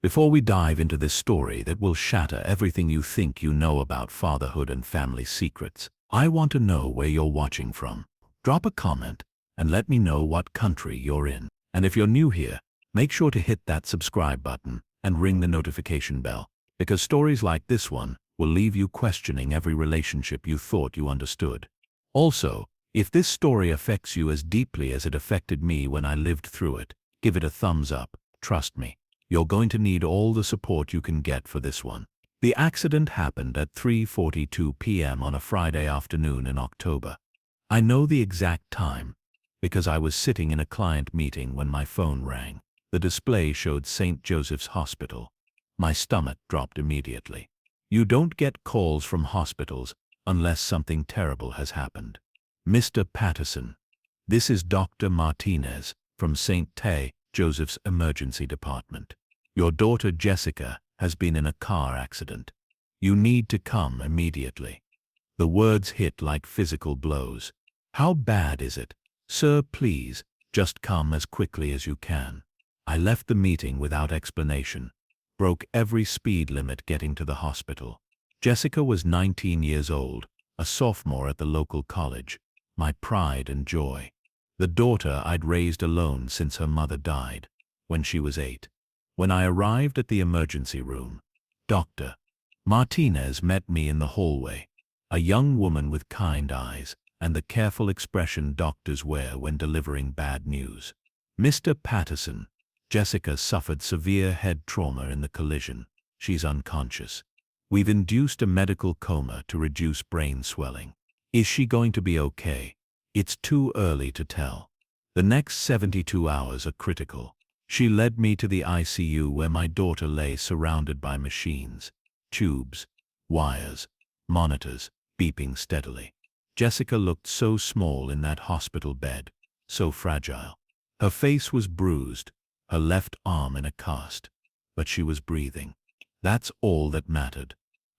Before we dive into this story that will shatter everything you think you know about fatherhood and family secrets, I want to know where you're watching from. Drop a comment and let me know what country you're in. And if you're new here, make sure to hit that subscribe button and ring the notification bell, because stories like this one will leave you questioning every relationship you thought you understood. Also, if this story affects you as deeply as it affected me when I lived through it, give it a thumbs up. Trust me, you're going to need all the support you can get for this one. The accident happened at 3:42 p.m. on a Friday afternoon in October. I know the exact time because I was sitting in a client meeting when my phone rang. The display showed St. Joseph's Hospital. My stomach dropped immediately. You don't get calls from hospitals unless something terrible has happened. Mr. Patterson, this is Dr. Martinez from St. Joseph's Emergency Department. Your daughter Jessica has been in a car accident. You need to come immediately. The words hit like physical blows. How bad is it? Sir, please, just come as quickly as you can. I left the meeting without explanation. Broke every speed limit getting to the hospital. Jessica was 19 years old, a sophomore at the local college. My pride and joy. The daughter I'd raised alone since her mother died when she was 8. When I arrived at the emergency room, Dr. Martinez met me in the hallway, a young woman with kind eyes and the careful expression doctors wear when delivering bad news. Mr. Patterson, Jessica suffered severe head trauma in the collision. She's unconscious. We've induced a medical coma to reduce brain swelling. Is she going to be okay? It's too early to tell. The next 72 hours are critical. She led me to the ICU where my daughter lay surrounded by machines, tubes, wires, monitors, beeping steadily. Jessica looked so small in that hospital bed, so fragile. Her face was bruised, her left arm in a cast, but she was breathing. That's all that mattered.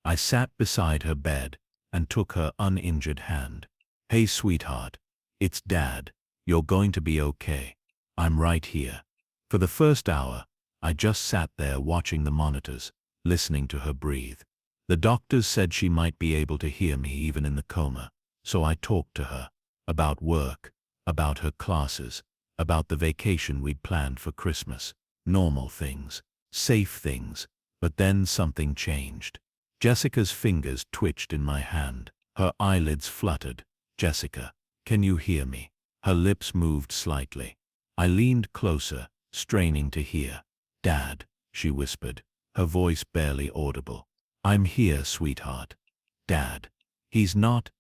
I sat beside her bed and took her uninjured hand. Hey sweetheart, it's Dad. You're going to be okay. I'm right here. For the first hour, I just sat there watching the monitors, listening to her breathe. The doctors said she might be able to hear me even in the coma, so I talked to her about work, about her classes, about the vacation we'd planned for Christmas. Normal things, safe things, but then something changed. Jessica's fingers twitched in my hand. Her eyelids fluttered. Jessica, can you hear me? Her lips moved slightly. I leaned closer, straining to hear. Dad, she whispered, her voice barely audible. I'm here, sweetheart. Dad. He's not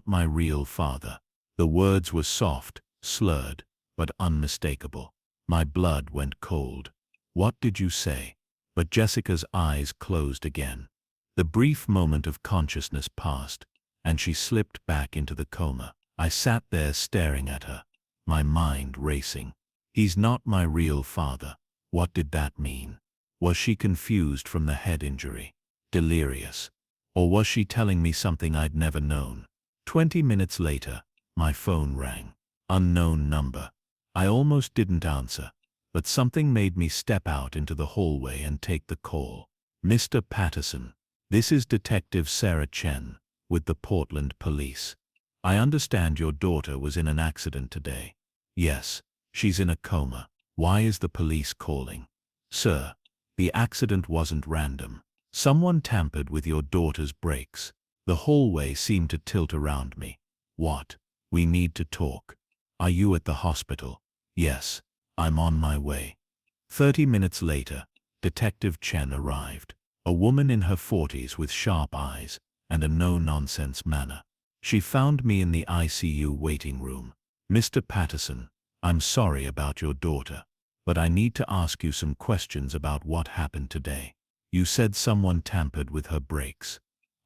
my real father. The words were soft, slurred, but unmistakable. My blood went cold. What did you say? But Jessica's eyes closed again. The brief moment of consciousness passed, and she slipped back into the coma. I sat there staring at her, my mind racing. He's not my real father. What did that mean? Was she confused from the head injury? Delirious? Or was she telling me something I'd never known? 20 minutes later, my phone rang. Unknown number. I almost didn't answer, but something made me step out into the hallway and take the call. Mr. Patterson, this is Detective Sarah Chen with the Portland Police. I understand your daughter was in an accident today. Yes, she's in a coma. Why is the police calling? Sir, the accident wasn't random. Someone tampered with your daughter's brakes. The hallway seemed to tilt around me. What? We need to talk. Are you at the hospital? Yes, I'm on my way. 30 minutes later, Detective Chen arrived. A woman in her 40s with sharp eyes and a no-nonsense manner. She found me in the ICU waiting room. Mr. Patterson, I'm sorry about your daughter, but I need to ask you some questions about what happened today. You said someone tampered with her brakes.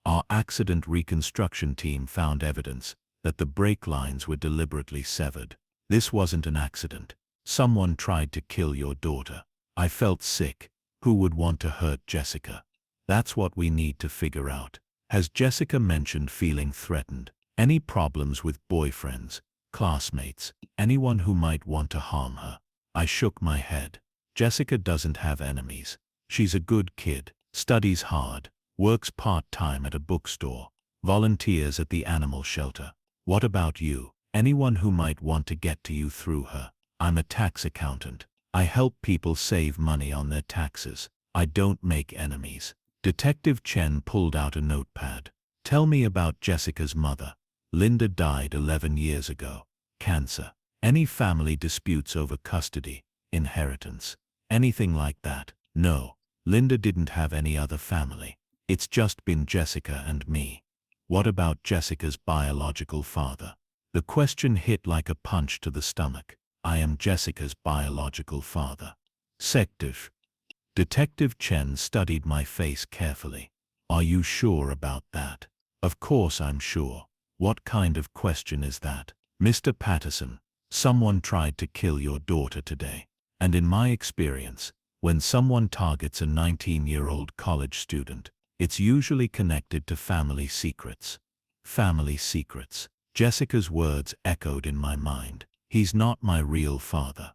Our accident reconstruction team found evidence that the brake lines were deliberately severed. This wasn't an accident. Someone tried to kill your daughter. I felt sick. Who would want to hurt Jessica? That's what we need to figure out. Has Jessica mentioned feeling threatened? Any problems with boyfriends, classmates, anyone who might want to harm her? I shook my head. Jessica doesn't have enemies. She's a good kid, studies hard, works part-time at a bookstore, volunteers at the animal shelter. What about you? Anyone who might want to get to you through her? I'm a tax accountant. I help people save money on their taxes. I don't make enemies. Detective Chen pulled out a notepad. Tell me about Jessica's mother. Linda died 11 years ago. Cancer. Any family disputes over custody, inheritance, anything like that? No, Linda didn't have any other family. It's just been Jessica and me. What about Jessica's biological father? The question hit like a punch to the stomach. I am Jessica's biological father. Sective. Detective Chen studied my face carefully. Are you sure about that? Of course I'm sure. What kind of question is that? Mr. Patterson, someone tried to kill your daughter today. And in my experience, when someone targets a 19-year-old college student, it's usually connected to family secrets. Family secrets. Jessica's words echoed in my mind. He's not my real father.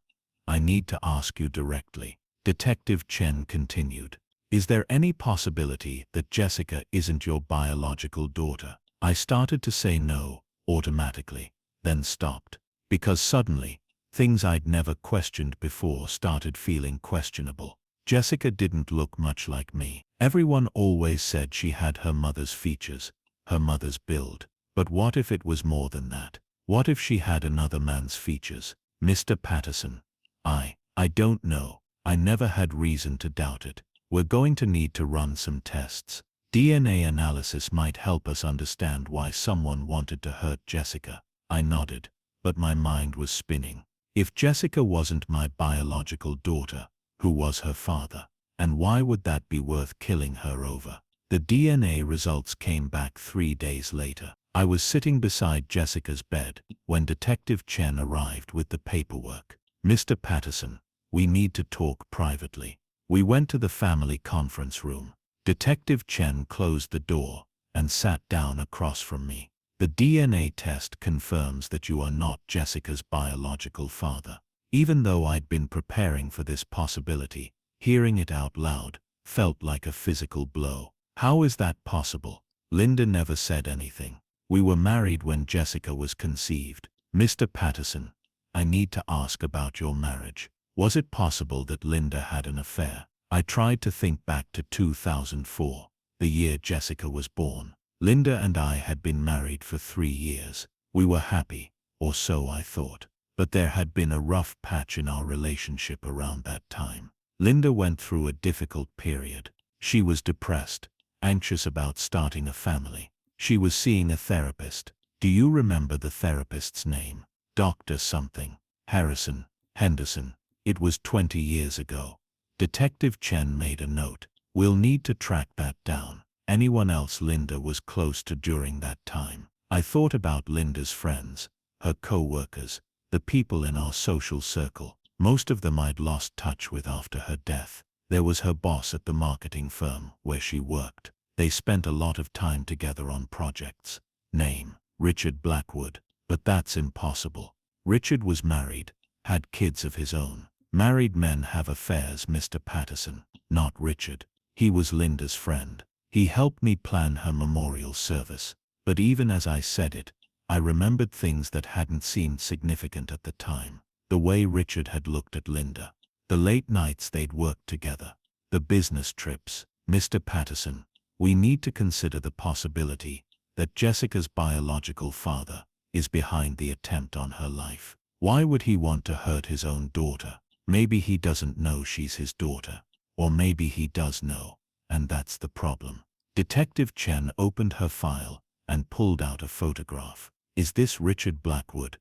I need to ask you directly. Detective Chen continued. Is there any possibility that Jessica isn't your biological daughter? I started to say no, automatically, then stopped. Because suddenly, things I'd never questioned before started feeling questionable. Jessica didn't look much like me. Everyone always said she had her mother's features, her mother's build. But what if it was more than that? What if she had another man's features? Mr. Patterson. I don't know. I never had reason to doubt it. We're going to need to run some tests. DNA analysis might help us understand why someone wanted to hurt Jessica. I nodded, but my mind was spinning. If Jessica wasn't my biological daughter, who was her father? And why would that be worth killing her over? The DNA results came back 3 days later. I was sitting beside Jessica's bed when Detective Chen arrived with the paperwork. Mr. Patterson, we need to talk privately. We went to the family conference room. Detective Chen closed the door and sat down across from me. The DNA test confirms that you are not Jessica's biological father. Even though I'd been preparing for this possibility, hearing it out loud felt like a physical blow. How is that possible? Linda never said anything. We were married when Jessica was conceived. Mr. Patterson, I need to ask about your marriage. Was it possible that Linda had an affair? I tried to think back to 2004, the year Jessica was born. Linda and I had been married for 3 years. We were happy, or so I thought. But there had been a rough patch in our relationship around that time. Linda went through a difficult period. She was depressed, anxious about starting a family. She was seeing a therapist. Do you remember the therapist's name? Dr. something. Harrison, Henderson. It was 20 years ago. Detective Chen made a note. We'll need to track that down. Anyone else Linda was close to during that time? I thought about Linda's friends, her co-workers, the people in our social circle. Most of them I'd lost touch with after her death. There was her boss at the marketing firm where she worked. They spent a lot of time together on projects. Name, Richard Blackwood. But that's impossible. Richard was married, had kids of his own. Married men have affairs, Mr. Patterson. Not Richard. He was Linda's friend. He helped me plan her memorial service. But even as I said it, I remembered things that hadn't seemed significant at the time. The way Richard had looked at Linda. The late nights they'd worked together. The business trips. Mr. Patterson, we need to consider the possibility that Jessica's biological father is behind the attempt on her life. Why would he want to hurt his own daughter? Maybe he doesn't know she's his daughter. Or maybe he does know, and that's the problem. Detective Chen opened her file and pulled out a photograph. Is this Richard Blackwood?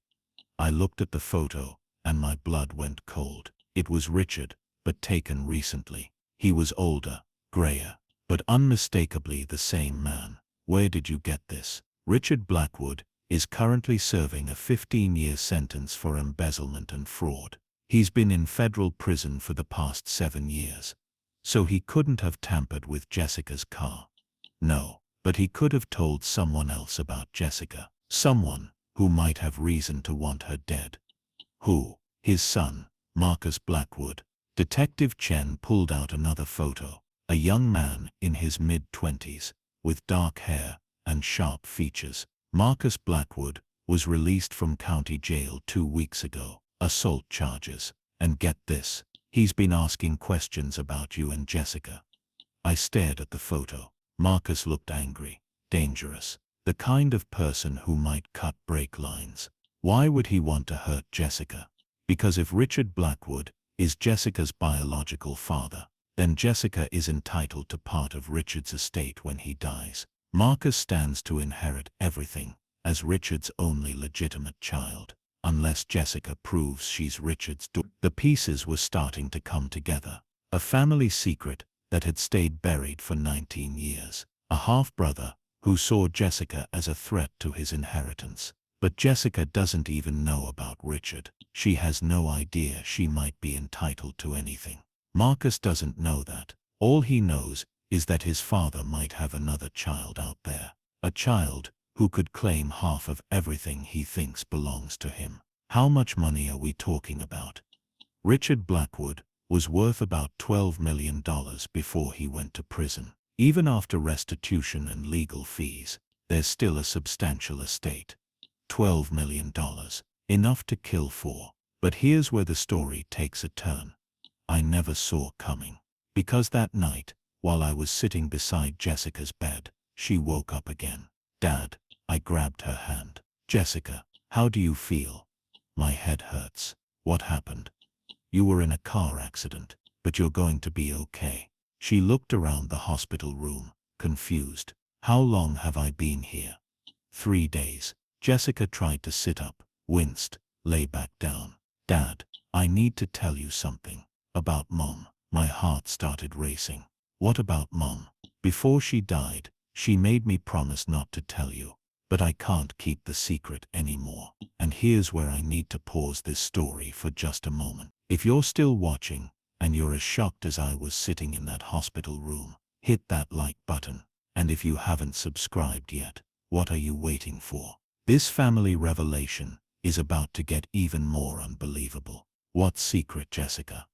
I looked at the photo, and my blood went cold. It was Richard, but taken recently. He was older, grayer, but unmistakably the same man. Where did you get this? Richard Blackwood is currently serving a 15-year sentence for embezzlement and fraud. He's been in federal prison for the past 7 years. So he couldn't have tampered with Jessica's car. No, but he could have told someone else about Jessica. Someone who might have reason to want her dead. Who? His son, Marcus Blackwood. Detective Chen pulled out another photo. A young man in his mid-20s, with dark hair and sharp features. Marcus Blackwood was released from county jail 2 weeks ago. Assault charges. And get this, he's been asking questions about you and Jessica. I stared at the photo. Marcus looked angry, dangerous, the kind of person who might cut brake lines. Why would he want to hurt Jessica? Because if Richard Blackwood is Jessica's biological father, then Jessica is entitled to part of Richard's estate when he dies. Marcus stands to inherit everything, as Richard's only legitimate child, unless Jessica proves she's Richard's daughter. The pieces were starting to come together. A family secret that had stayed buried for 19 years. A half-brother who saw Jessica as a threat to his inheritance. But Jessica doesn't even know about Richard. She has no idea she might be entitled to anything. Marcus doesn't know that. All he knows is that his father might have another child out there. A child who could claim half of everything he thinks belongs to him. How much money are we talking about? Richard Blackwood was worth about $12 million before he went to prison. Even after restitution and legal fees, there's still a substantial estate. $12 million, enough to kill 4. But here's where the story takes a turn I never saw coming. Because that night, while I was sitting beside Jessica's bed, she woke up again. Dad, I grabbed her hand. Jessica, how do you feel? My head hurts. What happened? You were in a car accident, but you're going to be okay. She looked around the hospital room, confused. How long have I been here? 3 days. Jessica tried to sit up, winced, lay back down. Dad, I need to tell you something. About Mom. My heart started racing. What about Mom? Before she died, she made me promise not to tell you. But I can't keep the secret anymore. And here's where I need to pause this story for just a moment. If you're still watching, and you're as shocked as I was sitting in that hospital room, hit that like button. And if you haven't subscribed yet, what are you waiting for? This family revelation is about to get even more unbelievable. What secret, Jessica?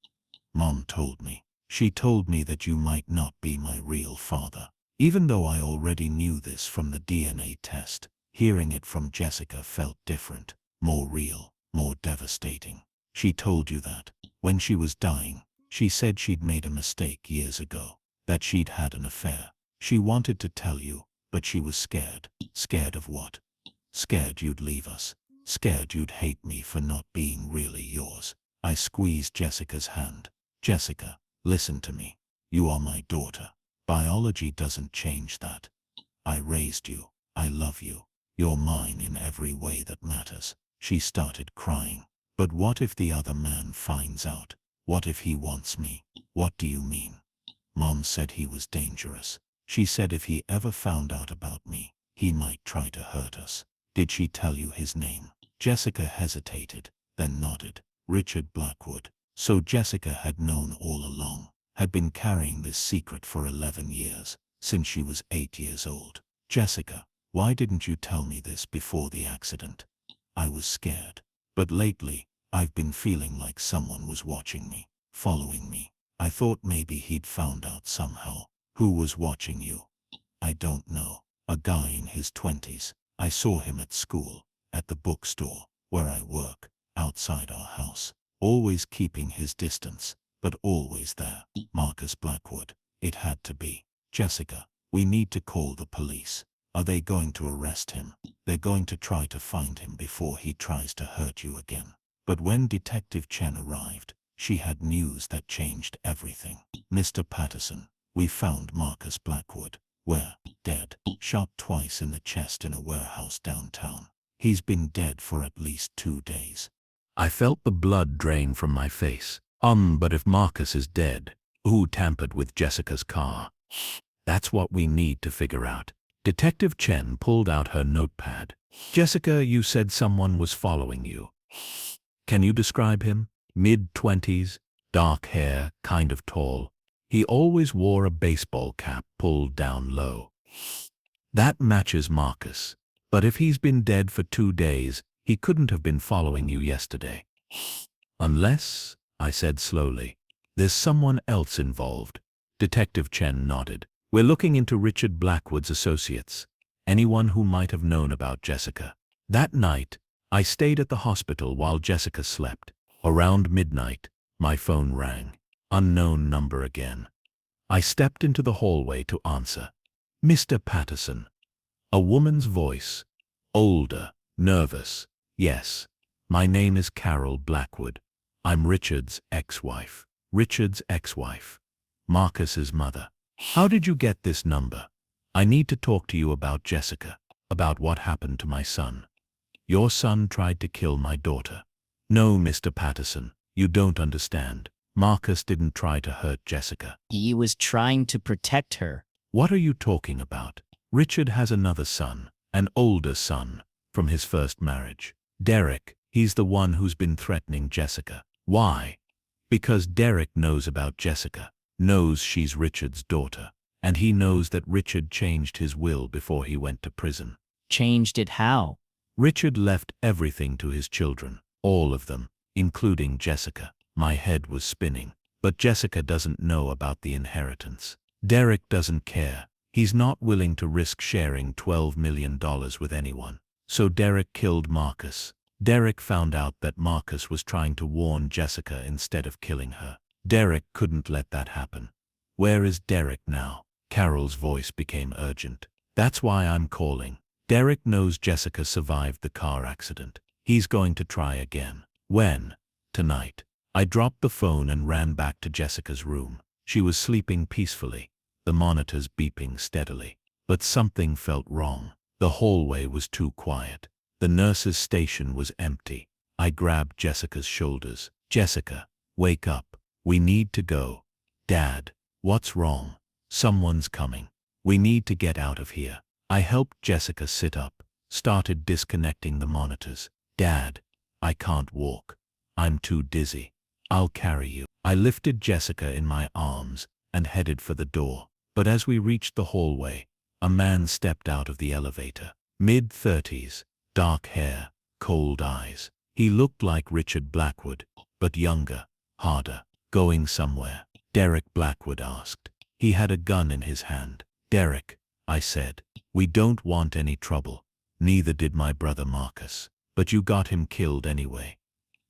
Mom told me. She told me that you might not be my real father. Even though I already knew this from the DNA test, hearing it from Jessica felt different, more real, more devastating. She told you that. When she was dying, she said she'd made a mistake years ago, that she'd had an affair. She wanted to tell you, but she was scared. Scared of what? Scared you'd leave us. Scared you'd hate me for not being really yours. I squeezed Jessica's hand. Jessica, listen to me. You are my daughter. Biology doesn't change that. I raised you. I love you. You're mine in every way that matters. She started crying. But what if the other man finds out? What if he wants me? What do you mean? Mom said he was dangerous. She said if he ever found out about me, he might try to hurt us. Did she tell you his name? Jessica hesitated, then nodded. Richard Blackwood. So Jessica had known all along, had been carrying this secret for 11 years, since she was 8 years old. Jessica, why didn't you tell me this before the accident? I was scared. But lately, I've been feeling like someone was watching me, following me. I thought maybe he'd found out somehow. Who was watching you? I don't know. A guy in his 20s. I saw him at school, at the bookstore, where I work, outside our house. Always keeping his distance, but always there. Marcus Blackwood. It had to be. Jessica, we need to call the police. Are they going to arrest him? They're going to try to find him before he tries to hurt you again. But when Detective Chen arrived, she had news that changed everything. Mr. Patterson, we found Marcus Blackwood. Where? Dead. Shot twice in the chest in a warehouse downtown. He's been dead for at least 2 days. I felt the blood drain from my face. But if Marcus is dead, who tampered with Jessica's car? That's what we need to figure out. Detective Chen pulled out her notepad. Jessica, you said someone was following you. Can you describe him? Mid-20s, dark hair, kind of tall. He always wore a baseball cap pulled down low. That matches Marcus. But if he's been dead for 2 days, he couldn't have been following you yesterday. Unless, I said slowly, There's someone else involved. Detective Chen nodded. We're looking into Richard Blackwood's associates. Anyone who might have known about Jessica. That night, I stayed at the hospital while Jessica slept. Around midnight, my phone rang. Unknown number again. I stepped into the hallway to answer. Mr. Patterson. A woman's voice. Older, nervous. Yes, my name is Carol Blackwood. I'm Richard's ex-wife. Richard's ex-wife. Marcus's mother. How did you get this number? I need to talk to you about Jessica, about what happened to my son. Your son tried to kill my daughter. No, Mr. Patterson, you don't understand. Marcus didn't try to hurt Jessica. He was trying to protect her. What are you talking about? Richard has another son, an older son, from his first marriage. Derek, he's the one who's been threatening Jessica. Why? Because Derek knows about Jessica, knows she's Richard's daughter, and he knows that Richard changed his will before he went to prison. Changed it how? Richard left everything to his children, all of them, including Jessica. My head was spinning, but Jessica doesn't know about the inheritance. Derek doesn't care. He's not willing to risk sharing $12 million with anyone. So Derek killed Marcus. Derek found out that Marcus was trying to warn Jessica instead of killing her. Derek couldn't let that happen. Where is Derek now? Carol's voice became urgent. That's why I'm calling. Derek knows Jessica survived the car accident. He's going to try again. When? Tonight. I dropped the phone and ran back to Jessica's room. She was sleeping peacefully, the monitors beeping steadily. But something felt wrong. The hallway was too quiet. The nurse's station was empty. I grabbed Jessica's shoulders. Jessica, wake up. We need to go. Dad, what's wrong? Someone's coming. We need to get out of here. I helped Jessica sit up, started disconnecting the monitors. Dad, I can't walk. I'm too dizzy. I'll carry you. I lifted Jessica in my arms and headed for the door. But as we reached the hallway, a man stepped out of the elevator. Mid-30s, dark hair, cold eyes. He looked like Richard Blackwood, but younger, harder. Going somewhere? Derek Blackwood asked. He had a gun in his hand. Derek, I said, we don't want any trouble. Neither did my brother Marcus. But you got him killed anyway.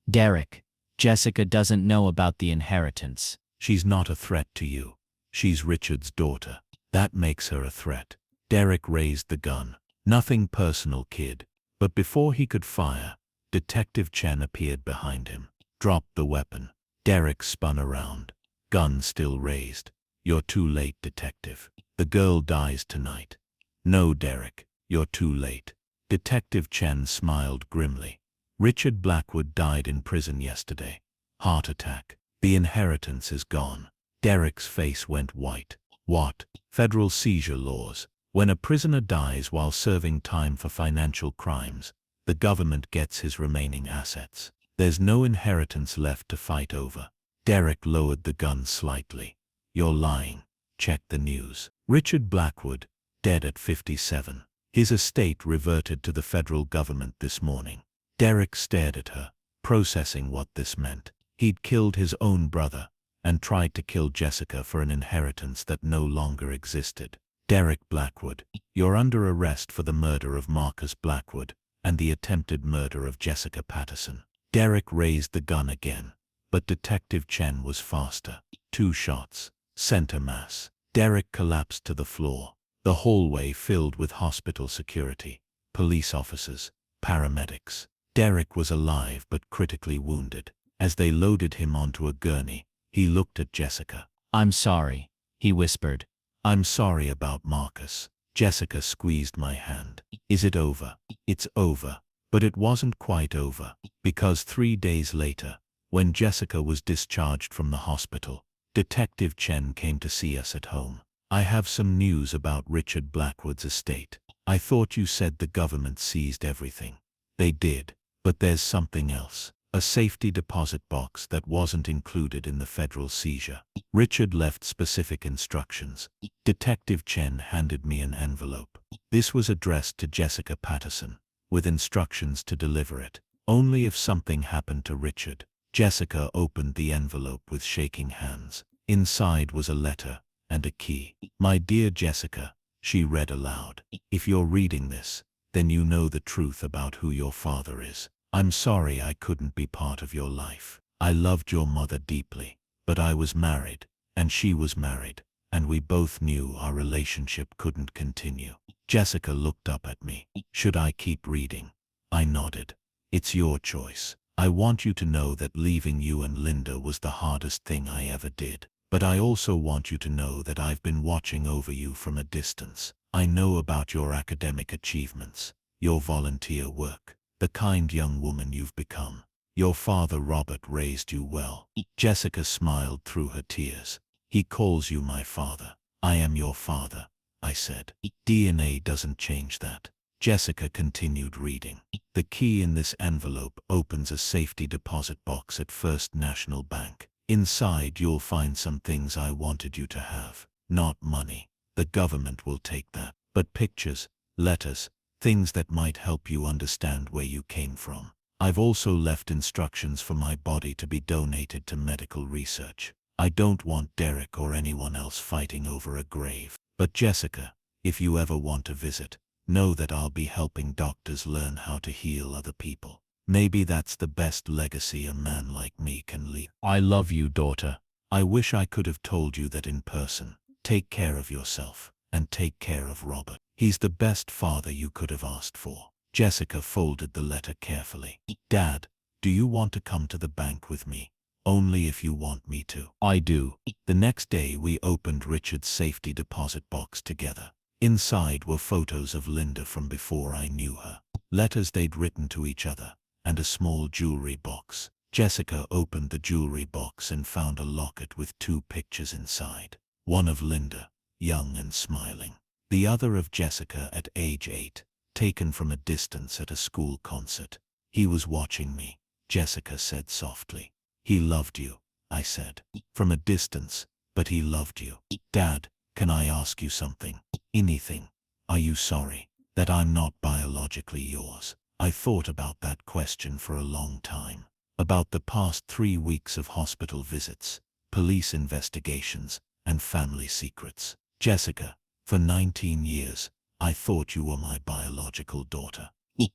Derek, Jessica doesn't know about the inheritance. She's not a threat to you. She's Richard's daughter. That makes her a threat. Derek raised the gun. Nothing personal, kid. But before he could fire, Detective Chen appeared behind him. Dropped the weapon. Derek spun around. Gun still raised. You're too late, detective. The girl dies tonight. No, Derek, you're too late. Detective Chen smiled grimly. Richard Blackwood died in prison yesterday. Heart attack. The inheritance is gone. Derek's face went white. What? Federal seizure laws. When a prisoner dies while serving time for financial crimes, the government gets his remaining assets. There's no inheritance left to fight over. Derek lowered the gun slightly. You're lying. Check the news. Richard Blackwood, dead at 57. His estate reverted to the federal government this morning. Derek stared at her, processing what this meant. He'd killed his own brother and tried to kill Jessica for an inheritance that no longer existed. Derek Blackwood, you're under arrest for the murder of Marcus Blackwood and the attempted murder of Jessica Patterson. Derek raised the gun again, but Detective Chen was faster. 2 shots. Center mass. Derek collapsed to the floor. The hallway filled with hospital security, police officers, paramedics. Derek was alive but critically wounded. As they loaded him onto a gurney, he looked at Jessica. I'm sorry, he whispered. I'm sorry about Marcus. Jessica squeezed my hand. Is it over? It's over. But it wasn't quite over, because 3 days later, when Jessica was discharged from the hospital, Detective Chen came to see us at home. I have some news about Richard Blackwood's estate. I thought you said the government seized everything. They did, but there's something else. A safety deposit box that wasn't included in the federal seizure. Richard left specific instructions. Detective Chen handed me an envelope. This was addressed to Jessica Patterson, with instructions to deliver it. Only if something happened to Richard. Jessica opened the envelope with shaking hands. Inside was a letter and a key. "My dear Jessica," she read aloud, "if you're reading this, then you know the truth about who your father is. I'm sorry I couldn't be part of your life. I loved your mother deeply, but I was married, and she was married, and we both knew our relationship couldn't continue." Jessica looked up at me. "Should I keep reading?" I nodded. "It's your choice. I want you to know that leaving you and Linda was the hardest thing I ever did. But I also want you to know that I've been watching over you from a distance. I know about your academic achievements, your volunteer work, the kind young woman you've become. Your father Robert raised you well." Jessica smiled through her tears. "He calls you my father. I am your father," I said. "DNA doesn't change that." Jessica continued reading. "The key in this envelope opens a safety deposit box at First National Bank. Inside you'll find some things I wanted you to have. Not money. The government will take that. But pictures, letters, things that might help you understand where you came from. I've also left instructions for my body to be donated to medical research. I don't want Derek or anyone else fighting over a grave. But Jessica, if you ever want to visit, know that I'll be helping doctors learn how to heal other people. Maybe that's the best legacy a man like me can leave." I love you, daughter. I wish I could have told you that in person. Take care of yourself, and take care of Robert. He's the best father you could have asked for. Jessica folded the letter carefully. "Dad, do you want to come to the bank with me? Only if you want me to." I do. The next day we opened Richard's safety deposit box together. Inside were photos of Linda from before I knew her, letters they'd written to each other, and a small jewelry box. Jessica opened the jewelry box and found a locket with 2 pictures inside. One of Linda, young and smiling. The other of Jessica at age 8, taken from a distance at a school concert. "He was watching me," Jessica said softly. "He loved you," I said. "From a distance, but he loved you." "Dad, can I ask you something?" "Anything. Are you sorry that I'm not biologically yours?" I thought about that question for a long time. About the past 3 weeks of hospital visits, police investigations, and family secrets. "Jessica, for 19 years, I thought you were my biological daughter.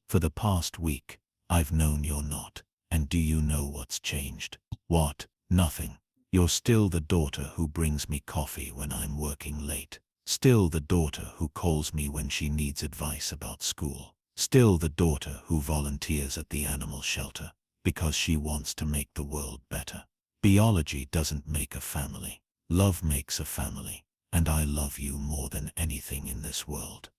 For the past week, I've known you're not. And do you know what's changed?" "What?" "Nothing. You're still the daughter who brings me coffee when I'm working late. Still the daughter who calls me when she needs advice about school. Still the daughter who volunteers at the animal shelter because she wants to make the world better. Biology doesn't make a family. Love makes a family, and I love you more than anything in this world."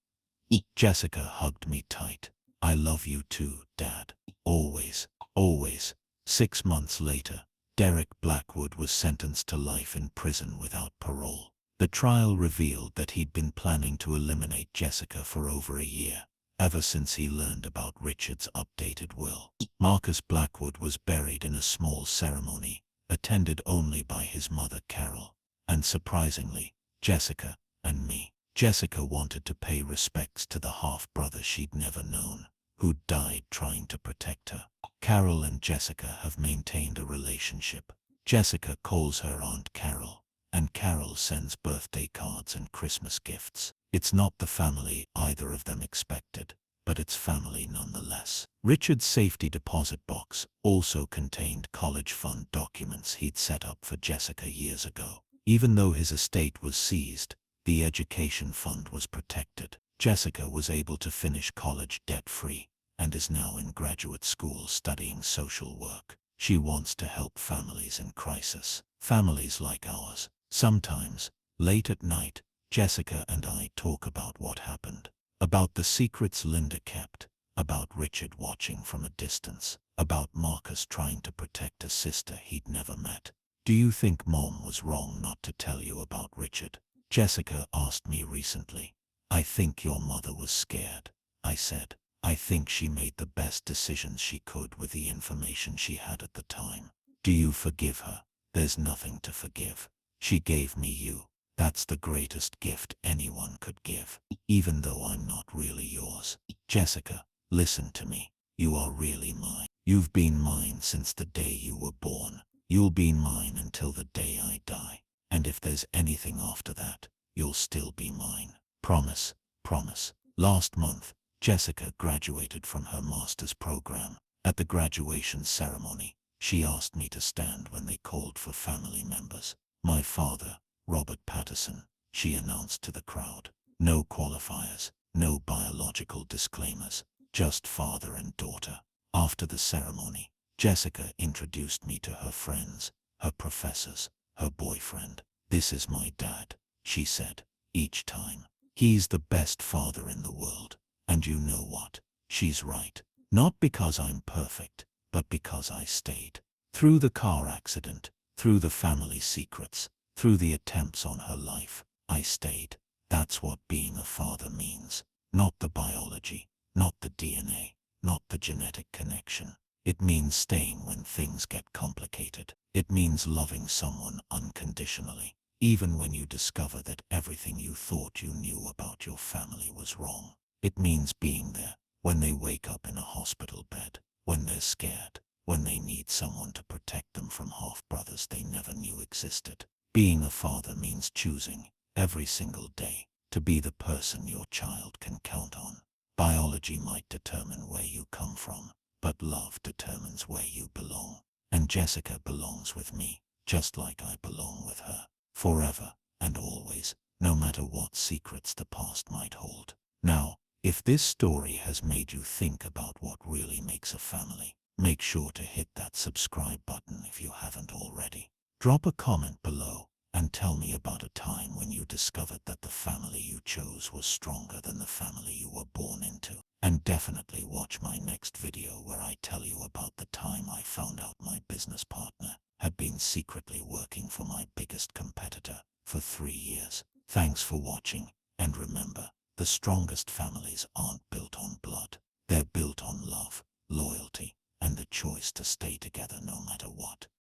Jessica hugged me tight. "I love you too, Dad. Always, always." 6 months later, Derek Blackwood was sentenced to life in prison without parole. The trial revealed that he'd been planning to eliminate Jessica for over a year, ever since he learned about Richard's updated will. Marcus Blackwood was buried in a small ceremony, attended only by his mother Carol, and surprisingly, Jessica and me. Jessica wanted to pay respects to the half-brother she'd never known, who'd died trying to protect her. Carol and Jessica have maintained a relationship. Jessica calls her Aunt Carol, and Carol sends birthday cards and Christmas gifts. It's not the family either of them expected, but it's family nonetheless. Richard's safety deposit box also contained college fund documents he'd set up for Jessica years ago. Even though his estate was seized, the education fund was protected. Jessica was able to finish college debt-free and is now in graduate school studying social work. She wants to help families in crisis, families like ours. Sometimes, late at night, Jessica and I talk about what happened, about the secrets Linda kept, about Richard watching from a distance, about Marcus trying to protect a sister he'd never met. "Do you think Mom was wrong not to tell you about Richard?" Jessica asked me recently. "I think your mother was scared," I said. "I think she made the best decisions she could with the information she had at the time." "Do you forgive her?" "There's nothing to forgive. She gave me you. That's the greatest gift anyone could give, even though I'm not really yours." "Jessica, listen to me. You are really mine. You've been mine since the day you were born. You'll be mine until the day I die. And if there's anything after that, you'll still be mine. Promise, promise. Last month, Jessica graduated from her master's program. At the graduation ceremony, she asked me to stand when they called for family members. My father, Robert Patterson, she announced to the crowd. No qualifiers, no biological disclaimers, just father and daughter. After the ceremony, Jessica introduced me to her friends, her professors, her boyfriend. This is my dad, she said, each time. He's the best father in the world. And you know what? She's right. Not because I'm perfect, but because I stayed. Through the car accident, through the family secrets, through the attempts on her life, I stayed. That's what being a father means. Not the biology, not the DNA, not the genetic connection. It means staying when things get complicated. It means loving someone unconditionally, even when you discover that everything you thought you knew about your family was wrong. It means being there when they wake up in a hospital bed, when they're scared, when they need someone to protect them from half-brothers they never knew existed. Being a father means choosing, every single day, to be the person your child can count on. Biology might determine where you come from, but love determines where you belong. And Jessica belongs with me, just like I belong with her, forever and always, no matter what secrets the past might hold. Now, if this story has made you think about what really makes a family, make sure to hit that subscribe button if you haven't already. Drop a comment below and tell me about a time when you discovered that the family you chose was stronger than the family you were born into. And definitely watch my next video where I tell you about the time I found out my business partner had been secretly working for my biggest competitor for 3 years. Thanks for watching, and remember, the strongest families aren't built on blood. They're built on love, loyalty, and the choice to stay together no matter